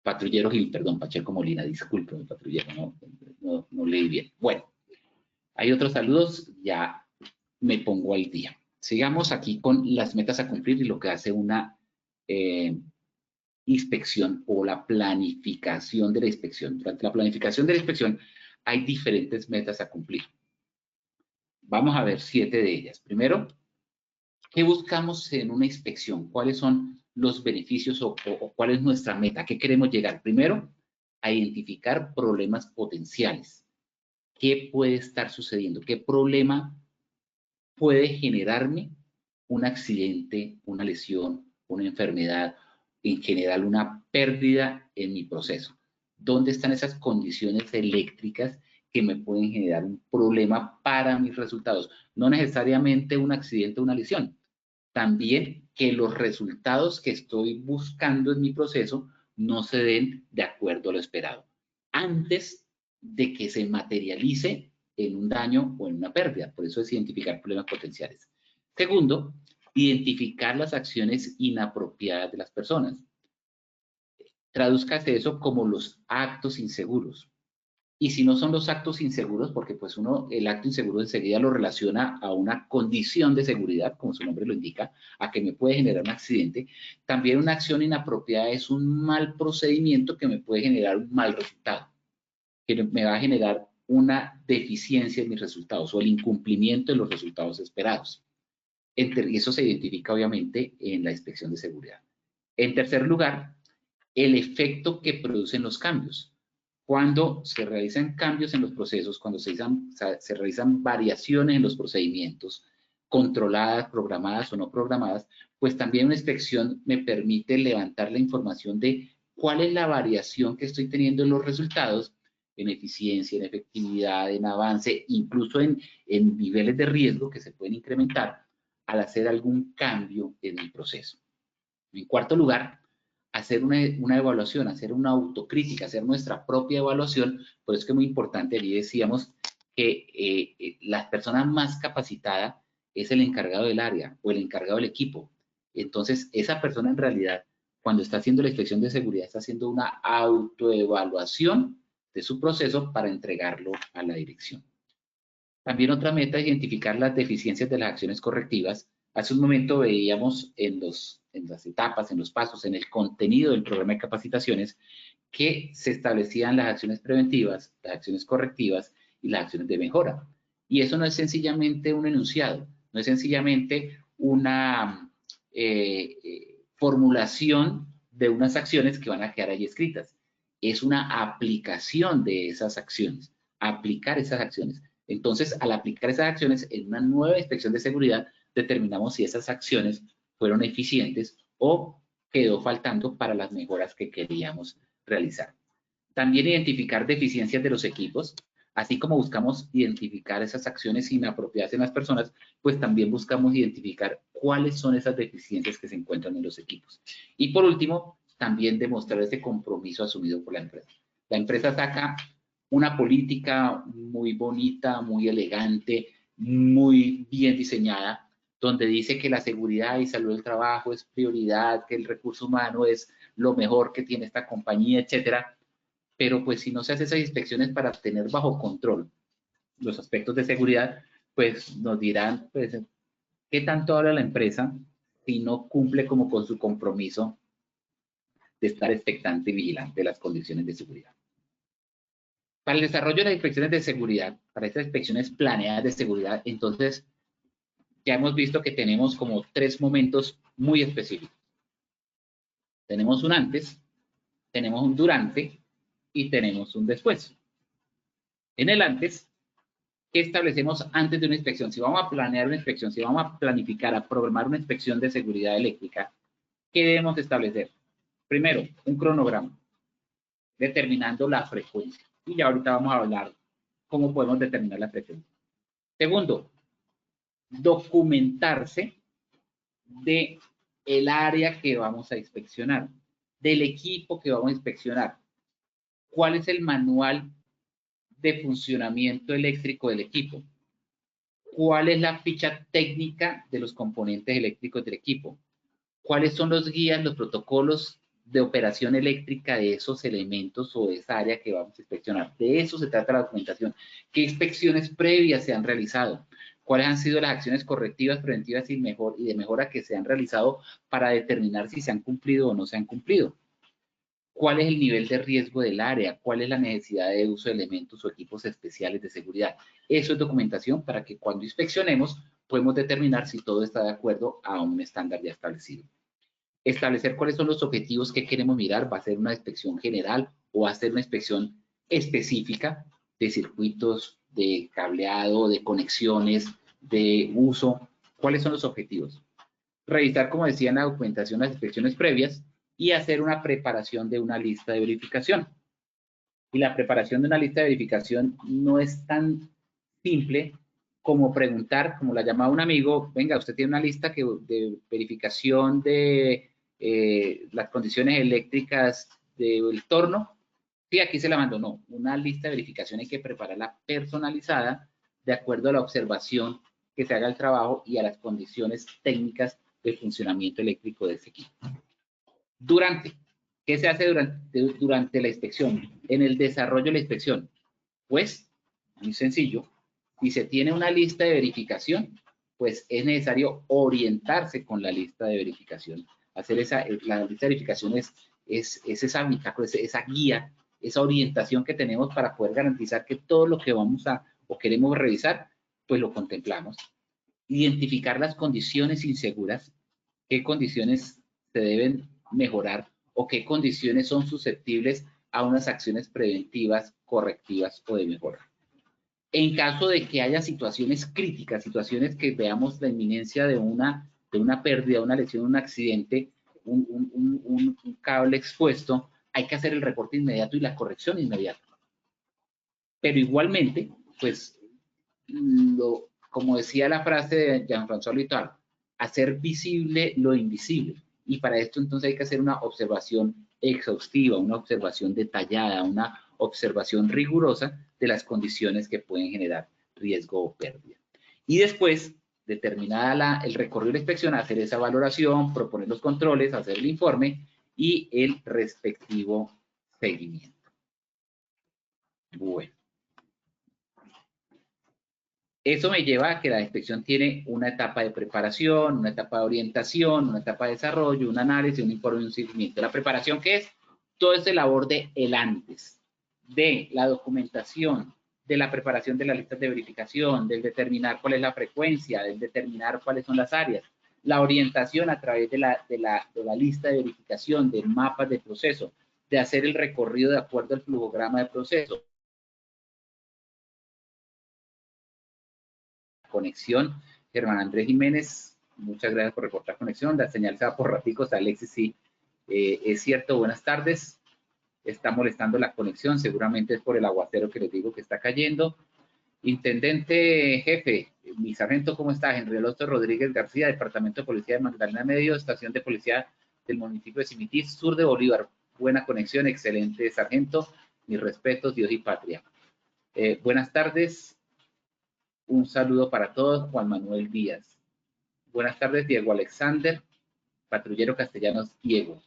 Patrullero Gil, perdón, Pacheco Molina, discúlpeme, patrullero, no leí bien. Bueno, hay otros saludos, ya me pongo al día. Sigamos aquí con las metas a cumplir y lo que hace una inspección o la planificación de la inspección. Durante la planificación de la inspección hay diferentes metas a cumplir. Vamos a ver 7 de ellas. Primero, ¿qué buscamos en una inspección? ¿Cuáles son los beneficios o cuál es nuestra meta? ¿A qué queremos llegar? Primero, a identificar problemas potenciales. ¿Qué puede estar sucediendo? ¿Qué problema puede generarme un accidente, una lesión, una enfermedad, en general una pérdida en mi proceso? ¿Dónde están esas condiciones eléctricas que me pueden generar un problema para mis resultados? No necesariamente un accidente o una lesión. También que los resultados que estoy buscando en mi proceso no se den de acuerdo a lo esperado, antes de que se materialice en un daño o en una pérdida. Por eso es identificar problemas potenciales. Segundo, identificar las acciones inapropiadas de las personas. Tradúzcase eso como los actos inseguros. Y si no son los actos inseguros, porque pues el acto inseguro enseguida lo relaciona a una condición de seguridad, como su nombre lo indica, a que me puede generar un accidente, también una acción inapropiada es un mal procedimiento que me puede generar un mal resultado, que me va a generar una deficiencia en mis resultados o el incumplimiento de los resultados esperados. Y eso se identifica obviamente en la inspección de seguridad. En tercer lugar, el efecto que producen los cambios. Cuando se realizan cambios en los procesos, cuando se realizan variaciones en los procedimientos, controladas, programadas o no programadas, pues también una inspección me permite levantar la información de cuál es la variación que estoy teniendo en los resultados, en eficiencia, en efectividad, en avance, incluso en niveles de riesgo que se pueden incrementar al hacer algún cambio en mi proceso. En cuarto lugar, hacer una evaluación, hacer una autocrítica, hacer nuestra propia evaluación. Por eso es que es muy importante, allí decíamos que la persona más capacitada es el encargado del área o el encargado del equipo. Entonces, esa persona en realidad, cuando está haciendo la inspección de seguridad, está haciendo una autoevaluación de su proceso para entregarlo a la dirección. También otra meta es identificar las deficiencias de las acciones correctivas. Hace un momento veíamos en las etapas, en los pasos, en el contenido del programa de capacitaciones, que se establecían las acciones preventivas, las acciones correctivas y las acciones de mejora. Y eso no es sencillamente un enunciado, no es sencillamente una formulación de unas acciones que van a quedar allí escritas. Es una aplicación de esas acciones, aplicar esas acciones. Entonces, al aplicar esas acciones en una nueva inspección de seguridad, determinamos si esas acciones fueron eficientes o quedó faltando para las mejoras que queríamos realizar. También identificar deficiencias de los equipos, así como buscamos identificar esas acciones inapropiadas en las personas, pues también buscamos identificar cuáles son esas deficiencias que se encuentran en los equipos. Y por último, también demostrar ese compromiso asumido por la empresa. La empresa saca una política muy bonita, muy elegante, muy bien diseñada, donde dice que la seguridad y salud del trabajo es prioridad, que el recurso humano es lo mejor que tiene esta compañía, etcétera. Pero pues si no se hace esas inspecciones para tener bajo control los aspectos de seguridad, pues nos dirán, pues, ¿qué tanto habla la empresa si no cumple como con su compromiso de estar expectante y vigilante de las condiciones de seguridad? Para el desarrollo de las inspecciones de seguridad, para estas inspecciones planeadas de seguridad, entonces ya hemos visto que tenemos como 3 momentos muy específicos. Tenemos un antes, tenemos un durante y tenemos un después. En el antes, ¿Qué establecemos antes de una inspección? Si vamos a planear una inspección, si vamos a planificar, a programar una inspección de seguridad eléctrica, ¿qué debemos establecer? Primero, un cronograma, determinando la frecuencia. Y ya ahorita vamos a hablar cómo podemos determinar la frecuencia. Segundo, documentarse de el área que vamos a inspeccionar, del equipo que vamos a inspeccionar. ¿Cuál es el manual de funcionamiento eléctrico del equipo? ¿Cuál es la ficha técnica de los componentes eléctricos del equipo? ¿Cuáles son los guías, los protocolos de operación eléctrica de esos elementos o de esa área que vamos a inspeccionar? De eso se trata la documentación. ¿Qué inspecciones previas se han realizado? ¿Cuáles han sido las acciones correctivas, preventivas y de mejora que se han realizado para determinar si se han cumplido o no se han cumplido? ¿Cuál es el nivel de riesgo del área? ¿Cuál es la necesidad de uso de elementos o equipos especiales de seguridad? Eso es documentación para que cuando inspeccionemos podemos determinar si todo está de acuerdo a un estándar ya establecido. Establecer cuáles son los objetivos que queremos mirar. ¿Va a ser una inspección general o va a ser una inspección específica de circuitos, de cableado, de conexiones, de uso? ¿Cuáles son los objetivos? Revisar, como decía en la documentación, las inspecciones previas y hacer una preparación de una lista de verificación. Y la preparación de una lista de verificación no es tan simple como preguntar, como la llamaba un amigo, venga, usted tiene una lista de verificación de las condiciones eléctricas del torno. Sí, aquí se la mando. No, una lista de verificación hay que prepararla personalizada de acuerdo a la observación que se haga el trabajo y a las condiciones técnicas de funcionamiento eléctrico de ese equipo. ¿Qué se hace durante la inspección? En el desarrollo de la inspección. Pues, muy sencillo, si se tiene una lista de verificación, pues es necesario orientarse con la lista de verificación. La lista de verificación es esa bitácora, esa guía, esa orientación que tenemos para poder garantizar que todo lo que vamos a o queremos revisar, pues lo contemplamos. Identificar las condiciones inseguras, qué condiciones se deben mejorar o qué condiciones son susceptibles a unas acciones preventivas, correctivas o de mejora. En caso de que haya situaciones críticas, situaciones que veamos la inminencia de una pérdida, una lesión, un accidente, un cable expuesto, hay que hacer el reporte inmediato y la corrección inmediata. Pero igualmente, pues, como decía la frase de Jean-François Lyotard, hacer visible lo invisible. Y para esto entonces hay que hacer una observación exhaustiva, una observación detallada, una observación rigurosa de las condiciones que pueden generar riesgo o pérdida. Y después, determinada el recorrido de la inspección, hacer esa valoración, proponer los controles, hacer el informe y el respectivo seguimiento. Bueno. Eso me lleva a que la inspección tiene una etapa de preparación, una etapa de orientación, una etapa de desarrollo, un análisis, un informe y un seguimiento. La preparación, ¿qué es? Todo ese labor de el antes, de la documentación, de la preparación de las listas de verificación, del determinar cuál es la frecuencia, del determinar cuáles son las áreas, la orientación a través de la lista de verificación, de mapas de proceso, de hacer el recorrido de acuerdo al flujograma de proceso. Conexión, Germán Andrés Jiménez, muchas gracias por reportar conexión. La señal se va por raticos. Alexis, sí, es cierto, buenas tardes. Está molestando la conexión, seguramente es por el aguacero que les digo que está cayendo. Intendente jefe, mi sargento, ¿cómo está? Henry Alonso Rodríguez García, Departamento de Policía de Magdalena Medio, Estación de Policía del municipio de Simití, sur de Bolívar. Buena conexión, excelente sargento. Mis respetos, Dios y patria. Buenas tardes. Un saludo para todos, Juan Manuel Díaz. Buenas tardes, Diego Alexander, patrullero Castellanos Diego.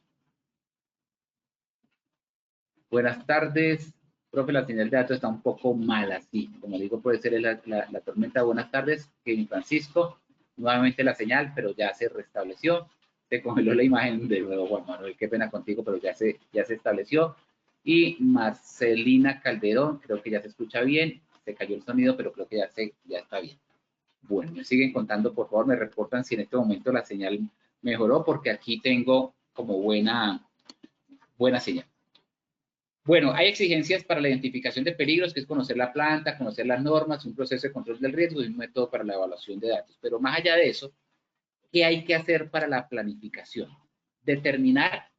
Buenas tardes, profe, la señal de datos está un poco mala, sí, como digo, puede ser la tormenta. Buenas tardes, Kevin Francisco, nuevamente la señal, pero ya se restableció. Se congeló la imagen de nuevo, Juan Manuel, qué pena contigo, pero ya se estableció. Y Marcelina Calderón, creo que ya se escucha bien. Se cayó el sonido, pero creo que ya está bien. Bueno, me siguen contando, por favor, me reportan si en este momento la señal mejoró, porque aquí tengo como buena señal. Bueno, hay exigencias para la identificación de peligros, que es conocer la planta, conocer las normas, un proceso de control del riesgo y un método para la evaluación de datos. Pero más allá de eso, ¿qué hay que hacer para la planificación? Determinar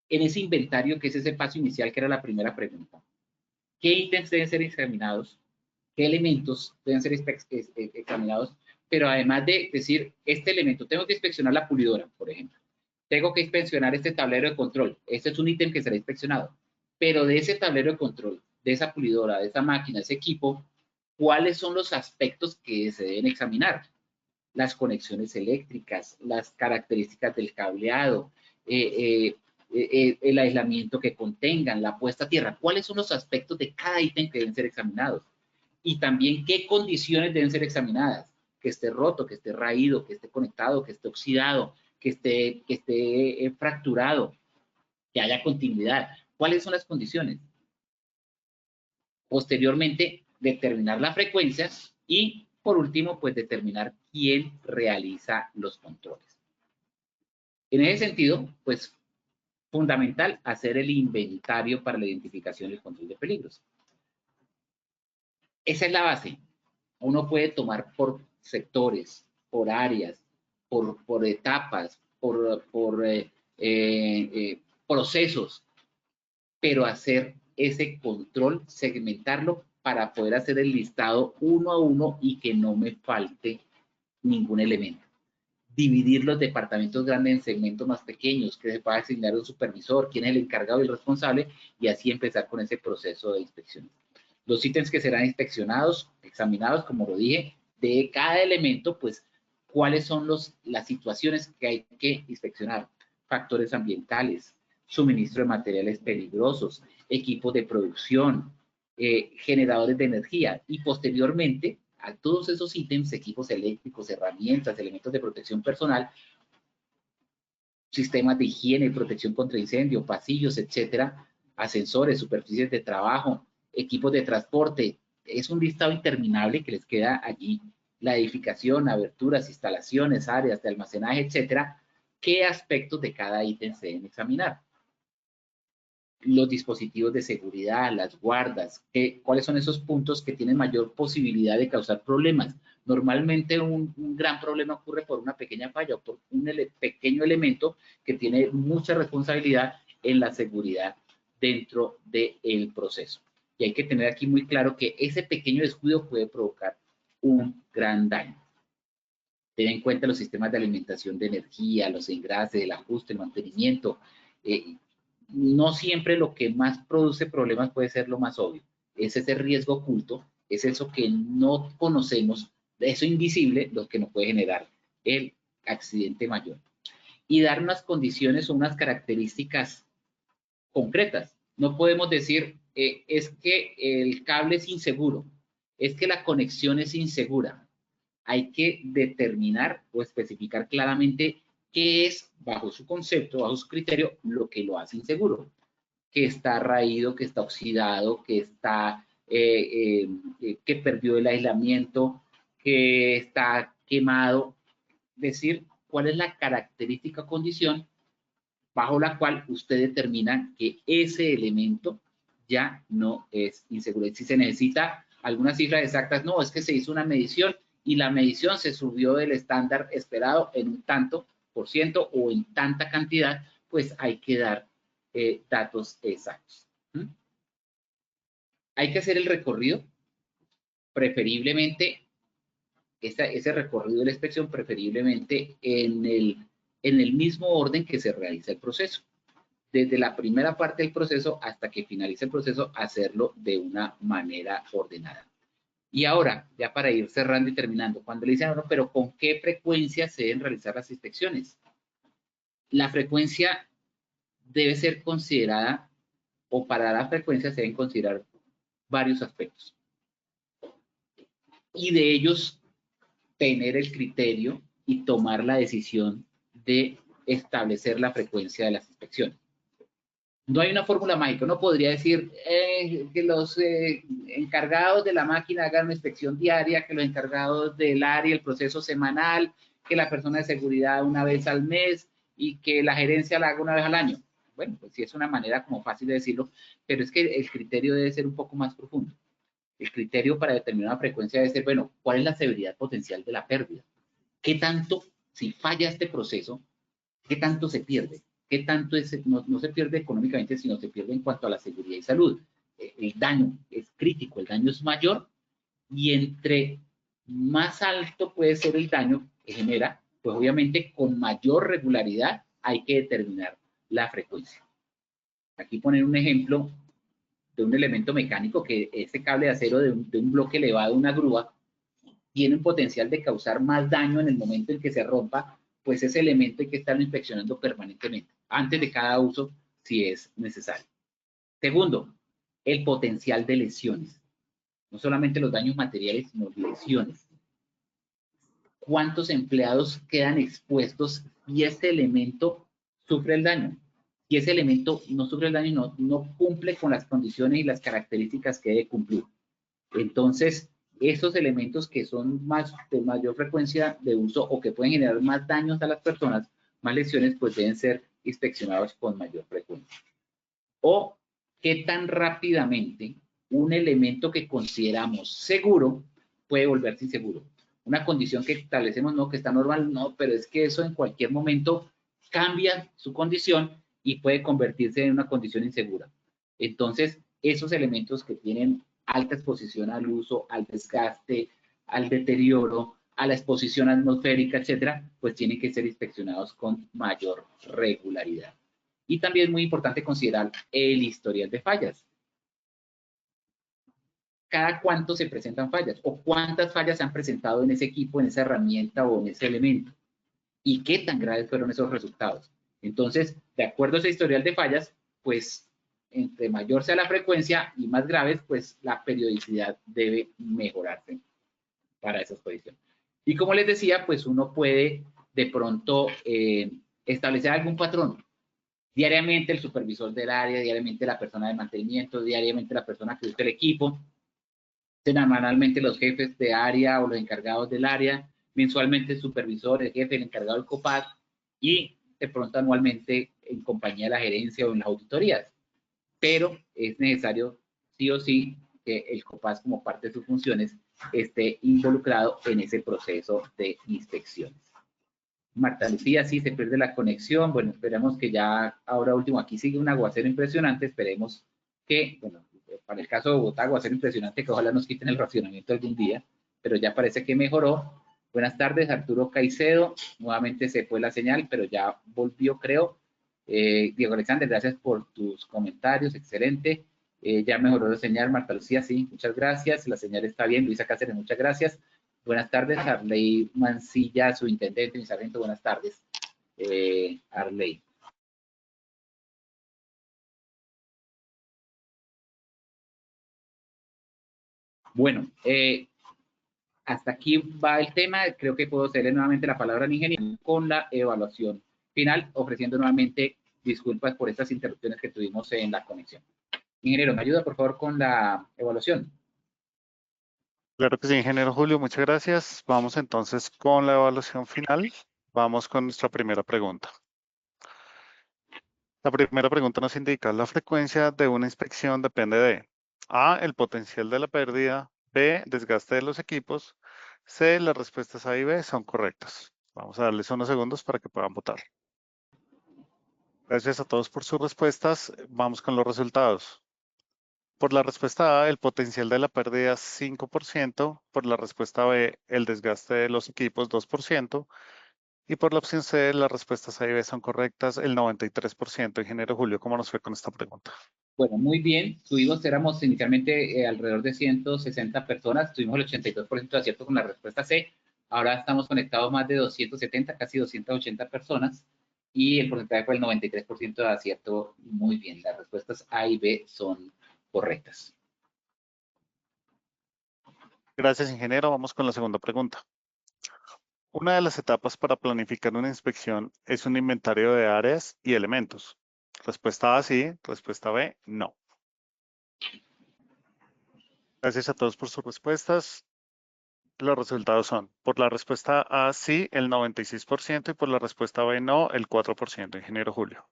en ese inventario, que es ese paso inicial, que era la primera pregunta, ¿qué ítems deben ser examinados? ¿Qué elementos deben ser examinados? Pero además de decir, este elemento, tengo que inspeccionar la pulidora, por ejemplo. Tengo que inspeccionar este tablero de control. Este es un ítem que será inspeccionado. Pero de ese tablero de control, de esa pulidora, de esa máquina, de ese equipo, ¿cuáles son los aspectos que se deben examinar? Las conexiones eléctricas, las características del cableado, el aislamiento que contengan, la puesta a tierra. ¿Cuáles son los aspectos de cada ítem que deben ser examinados? Y también qué condiciones deben ser examinadas. Que esté roto, que esté raído, que esté conectado, que esté oxidado, que esté fracturado, que haya continuidad. ¿Cuáles son las condiciones? Posteriormente, determinar la frecuencia y, por último, pues determinar quién realiza los controles. En ese sentido, pues, fundamental hacer el inventario para la identificación y el control de peligros. Esa es la base. Uno puede tomar por sectores, por áreas, por etapas, por procesos, pero hacer ese control, segmentarlo para poder hacer el listado uno a uno y que no me falte ningún elemento. Dividir los departamentos grandes en segmentos más pequeños, que se pueda asignar un supervisor, quién es el encargado y el responsable, y así empezar con ese proceso de inspección. Los ítems que serán inspeccionados, examinados, como lo dije, de cada elemento, pues, cuáles son las situaciones que hay que inspeccionar. Factores ambientales, suministro de materiales peligrosos, equipos de producción, generadores de energía, y posteriormente a todos esos ítems, equipos eléctricos, herramientas, elementos de protección personal, sistemas de higiene y protección contra incendio, pasillos, etcétera, ascensores, superficies de trabajo, equipos de transporte. Es un listado interminable que les queda allí. La edificación, aberturas, instalaciones, áreas de almacenaje, etcétera. ¿Qué aspectos de cada ítem se deben examinar? Los dispositivos de seguridad, las guardas, cuáles son esos puntos que tienen mayor posibilidad de causar problemas. Normalmente un gran problema ocurre por una pequeña falla o por un pequeño elemento que tiene mucha responsabilidad en la seguridad dentro del proceso. Y hay que tener aquí muy claro que ese pequeño descuido puede provocar un gran daño. Ten en cuenta los sistemas de alimentación de energía, los engrases, el ajuste, el mantenimiento. No siempre lo que más produce problemas puede ser lo más obvio. Es ese riesgo oculto, es eso que no conocemos, eso invisible, lo que nos puede generar el accidente mayor. Y dar unas condiciones o unas características concretas. No podemos decir, es que el cable es inseguro, es que la conexión es insegura. Hay que determinar o especificar claramente qué es, bajo su concepto, bajo su criterio, lo que lo hace inseguro. Que está raído, que está oxidado, que perdió el aislamiento, que está quemado. Es decir, cuál es la característica o condición bajo la cual usted determina que ese elemento ya no es inseguro. Si se necesita algunas cifras exactas, no, es que se hizo una medición y la medición se subió del estándar esperado en un tanto por ciento o en tanta cantidad, pues hay que dar datos exactos. Hay que hacer el recorrido, preferiblemente, ese recorrido de la inspección, preferiblemente en el mismo orden que se realiza el proceso. Desde la primera parte del proceso hasta que finalice el proceso, hacerlo de una manera ordenada. Y ahora, ya para ir cerrando y terminando, cuando le dicen, no, pero ¿con qué frecuencia se deben realizar las inspecciones? La frecuencia debe ser considerada, o para la frecuencia se deben considerar varios aspectos. Y de ellos, tener el criterio y tomar la decisión de establecer la frecuencia de las inspecciones. No hay una fórmula mágica. Uno podría decir que los encargados de la máquina hagan una inspección diaria, que los encargados del área, el proceso semanal, que la persona de seguridad una vez al mes y que la gerencia la haga una vez al año. bueno, pues sí es una manera como fácil de decirlo, pero es que el criterio debe ser un poco más profundo. El criterio para determinar una frecuencia debe ser, bueno, ¿cuál es la severidad potencial de la pérdida? ¿Qué tanto, si falla este proceso, qué tanto se pierde? ¿Qué tanto es, no se pierde económicamente, sino se pierde en cuanto a la seguridad y salud? El daño es crítico, el daño es mayor, y entre más alto puede ser el daño que genera, pues obviamente con mayor regularidad hay que determinar la frecuencia. Aquí poner un ejemplo de un elemento mecánico, que este cable de acero de un bloque elevado, una grúa, tiene un potencial de causar más daño en el momento en que se rompa, pues ese elemento hay que estarlo inspeccionando permanentemente, antes de cada uso, si es necesario. Segundo, el potencial de lesiones. No solamente los daños materiales, sino lesiones. ¿Cuántos empleados quedan expuestos si este elemento sufre el daño? Si ese elemento no sufre el daño, no cumple con las condiciones y las características que debe cumplir. Entonces, esos elementos que son de mayor frecuencia de uso o que pueden generar más daños a las personas, más lesiones, pues deben ser inspeccionados con mayor frecuencia. O qué tan rápidamente un elemento que consideramos seguro puede volverse inseguro. Una condición que establecemos, no, que está normal, no, pero es que eso en cualquier momento cambia su condición y puede convertirse en una condición insegura. Entonces, esos elementos que tienen alta exposición al uso, al desgaste, al deterioro, a la exposición atmosférica, etcétera, pues tienen que ser inspeccionados con mayor regularidad. Y también es muy importante considerar el historial de fallas. ¿Cada cuánto se presentan fallas? ¿O cuántas fallas se han presentado en ese equipo, en esa herramienta o en ese elemento? ¿Y qué tan graves fueron esos resultados? Entonces, de acuerdo a ese historial de fallas, pues entre mayor sea la frecuencia y más graves, pues la periodicidad debe mejorarse para esas condiciones. Y como les decía, pues uno puede de pronto establecer algún patrón. Diariamente el supervisor del área, diariamente la persona de mantenimiento, diariamente la persona que usa el equipo, semanalmente los jefes de área o los encargados del área, mensualmente el supervisor, el jefe, el encargado del COPAS y de pronto anualmente en compañía de la gerencia o en las auditorías. Pero es necesario sí o sí que el COPAS como parte de sus funciones esté involucrado en ese proceso de inspecciones. Marta Lucía, sí, se pierde la conexión. Bueno, esperamos que ya ahora último, aquí sigue un aguacero impresionante. Esperemos que, bueno, para el caso de Bogotá, aguacero impresionante, que ojalá nos quiten el racionamiento algún día, pero ya parece que mejoró. Buenas tardes, Arturo Caicedo. Nuevamente se fue la señal, pero ya volvió, creo. Diego Alexander, gracias por tus comentarios, excelente. Ya mejoró la señal, Marta Lucía, sí, muchas gracias. La señal está bien. Luisa Cáceres, muchas gracias. Buenas tardes, Arley Mancilla, su intendente, mi sargento. Buenas tardes, Arley. Bueno, hasta aquí va el tema. Creo que puedo cederle nuevamente la palabra al ingeniero con la evaluación final, ofreciendo nuevamente disculpas por estas interrupciones que tuvimos en la conexión. Ingeniero, ¿me ayuda por favor con la evaluación? Claro que sí, ingeniero Julio, muchas gracias. Vamos entonces con la evaluación final. Vamos con nuestra primera pregunta. La primera pregunta nos indica: la frecuencia de una inspección depende de A, el potencial de la pérdida; B, desgaste de los equipos; C, las respuestas A y B son correctas. Vamos a darles unos segundos para que puedan votar. Gracias a todos por sus respuestas. Vamos con los resultados. Por la respuesta A, el potencial de la pérdida es 5%. Por la respuesta B, el desgaste de los equipos 2%. Y por la opción C, las respuestas A y B son correctas, el 93%. Ingeniero Julio, ¿cómo nos fue con esta pregunta? Bueno, muy bien. Éramos inicialmente alrededor de 160 personas. Tuvimos el 82% de acierto con la respuesta C. Ahora estamos conectados más de 270, casi 280 personas. Y el porcentaje fue el 93% de acierto. Muy bien. Las respuestas A y B son correctas. Gracias, ingeniero. Vamos con la segunda pregunta. Una de las etapas para planificar una inspección es un inventario de áreas y elementos. Respuesta A, sí. Respuesta B, no. Gracias a todos por sus respuestas. Los resultados son: por la respuesta A, sí, el 96%, y por la respuesta B, no, el 4%. Ingeniero Julio.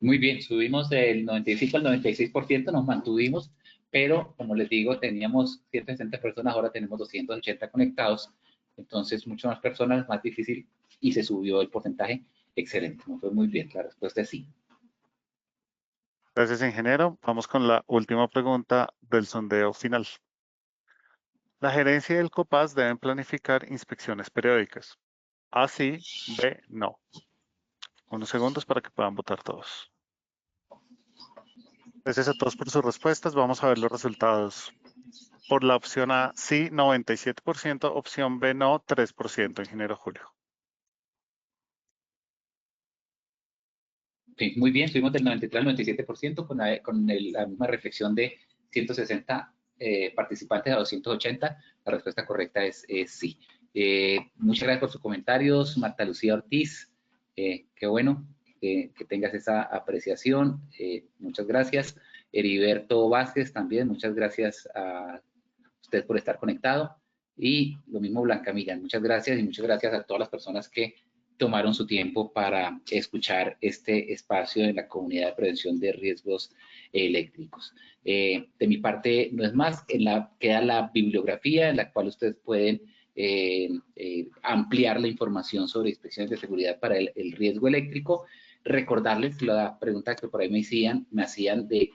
Muy bien, subimos del 95 al 96%, nos mantuvimos, pero como les digo, teníamos 160 personas, ahora tenemos 280 conectados, entonces mucho más personas, más difícil, y se subió el porcentaje. Excelente, nos fue muy bien, la respuesta es sí. Gracias, ingeniero. Vamos con la última pregunta del sondeo final. La gerencia y el COPAS deben planificar inspecciones periódicas. A, sí, B, no. Unos segundos para que puedan votar todos. Gracias a todos por sus respuestas. Vamos a ver los resultados. Por la opción A, sí, 97%. Opción B, no, 3%, ingeniero Julio. Sí, muy bien, subimos del 93 al 97% con la misma reflexión de 160 participantes a 280. La respuesta correcta es sí. Muchas gracias por sus comentarios, Marta Lucía Ortiz. Qué bueno que tengas esa apreciación. Muchas gracias. Heriberto Vázquez también, muchas gracias a usted por estar conectado. Y lo mismo Blanca Millán, muchas gracias, y muchas gracias a todas las personas que tomaron su tiempo para escuchar este espacio en la comunidad de prevención de riesgos eléctricos. De mi parte no es más, queda la bibliografía en la cual ustedes pueden ampliar la información sobre inspecciones de seguridad para el riesgo eléctrico. Recordarles la pregunta que por ahí me hacían de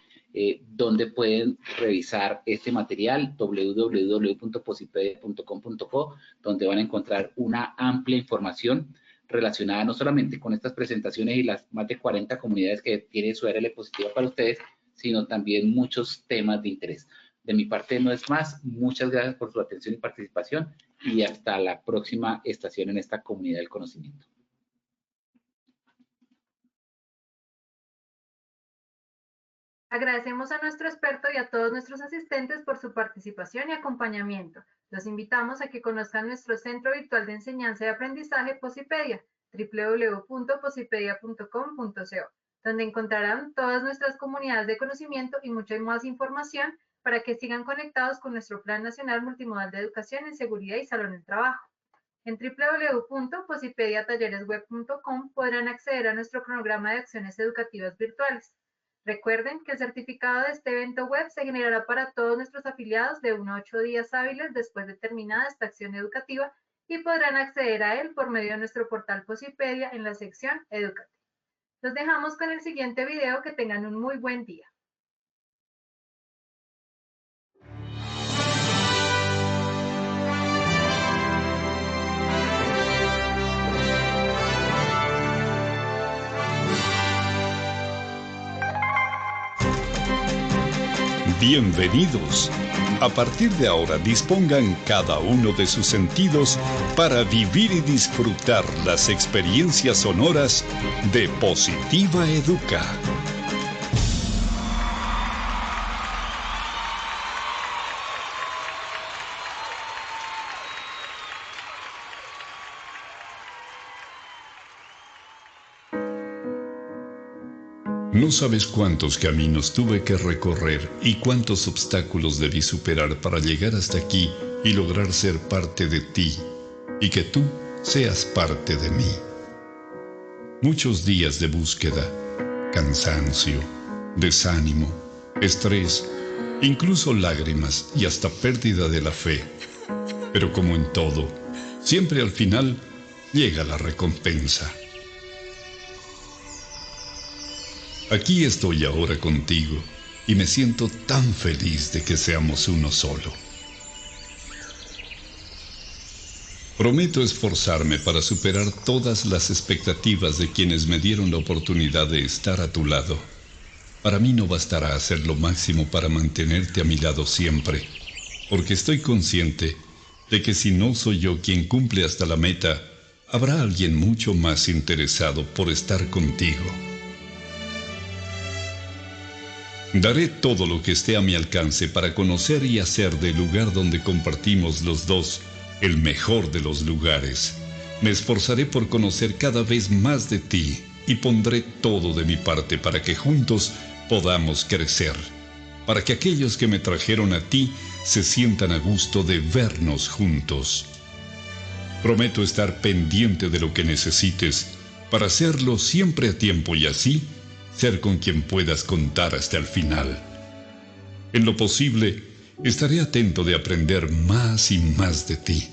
dónde pueden revisar este material, www.posipedia.com.co, donde van a encontrar una amplia información relacionada no solamente con estas presentaciones y las más de 40 comunidades que tiene su ARL positiva para ustedes, sino también muchos temas de interés. De mi parte no es más, muchas gracias por su atención y participación, y hasta la próxima estación en esta comunidad del conocimiento. Agradecemos a nuestro experto y a todos nuestros asistentes por su participación y acompañamiento. Los invitamos a que conozcan nuestro Centro Virtual de Enseñanza y Aprendizaje Posipedia, www.posipedia.com.co, donde encontrarán todas nuestras comunidades de conocimiento y mucha más información para que sigan conectados con nuestro Plan Nacional Multimodal de Educación en Seguridad y Salud en Trabajo. En www.posipediatalleresweb.com podrán acceder a nuestro cronograma de acciones educativas virtuales. Recuerden que el certificado de este evento web se generará para todos nuestros afiliados de 1 a 8 días hábiles después de terminada esta acción educativa, y podrán acceder a él por medio de nuestro portal Posipedia en la sección Educativa. Los dejamos con el siguiente video. Que tengan un muy buen día. Bienvenidos. A partir de ahora dispongan cada uno de sus sentidos para vivir y disfrutar las experiencias sonoras de Positiva Educa. No sabes cuántos caminos tuve que recorrer y cuántos obstáculos debí superar para llegar hasta aquí y lograr ser parte de ti, y que tú seas parte de mí. Muchos días de búsqueda, cansancio, desánimo, estrés, incluso lágrimas y hasta pérdida de la fe. Pero como en todo, siempre al final llega la recompensa. Aquí estoy ahora contigo y me siento tan feliz de que seamos uno solo. Prometo esforzarme para superar todas las expectativas de quienes me dieron la oportunidad de estar a tu lado. Para mí no bastará hacer lo máximo para mantenerte a mi lado siempre, porque estoy consciente de que si no soy yo quien cumple hasta la meta, habrá alguien mucho más interesado por estar contigo. Daré todo lo que esté a mi alcance para conocer y hacer del lugar donde compartimos los dos el mejor de los lugares. Me esforzaré por conocer cada vez más de ti y pondré todo de mi parte para que juntos podamos crecer, para que aquellos que me trajeron a ti se sientan a gusto de vernos juntos. Prometo estar pendiente de lo que necesites para hacerlo siempre a tiempo y así ser con quien puedas contar hasta el final. En lo posible, estaré atento de aprender más y más de ti.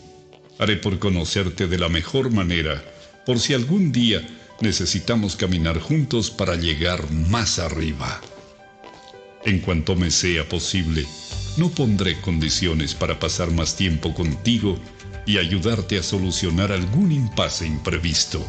Haré por conocerte de la mejor manera, por si algún día necesitamos caminar juntos para llegar más arriba. En cuanto me sea posible, no pondré condiciones para pasar más tiempo contigo y ayudarte a solucionar algún impasse imprevisto.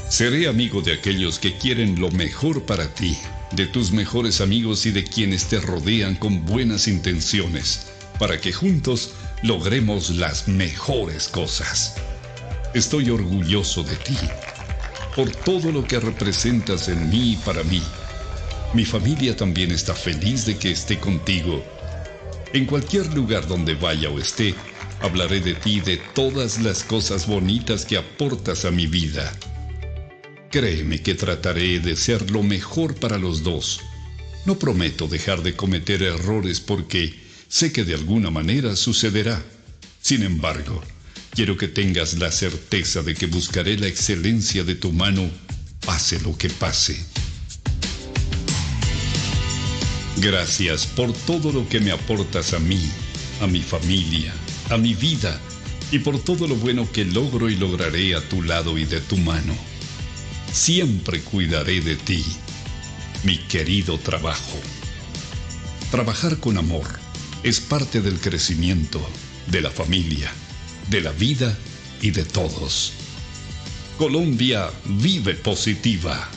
Seré amigo de aquellos que quieren lo mejor para ti, de tus mejores amigos y de quienes te rodean con buenas intenciones, para que juntos logremos las mejores cosas. Estoy orgulloso de ti, por todo lo que representas en mí y para mí. Mi familia también está feliz de que esté contigo. En cualquier lugar donde vaya o esté, hablaré de ti y de todas las cosas bonitas que aportas a mi vida. Créeme que trataré de ser lo mejor para los dos. No prometo dejar de cometer errores porque sé que de alguna manera sucederá. Sin embargo, quiero que tengas la certeza de que buscaré la excelencia de tu mano, pase lo que pase. Gracias por todo lo que me aportas a mí, a mi familia, a mi vida y por todo lo bueno que logro y lograré a tu lado y de tu mano. Siempre cuidaré de ti, mi querido trabajo. Trabajar con amor es parte del crecimiento, de la familia, de la vida y de todos. Colombia vive positiva.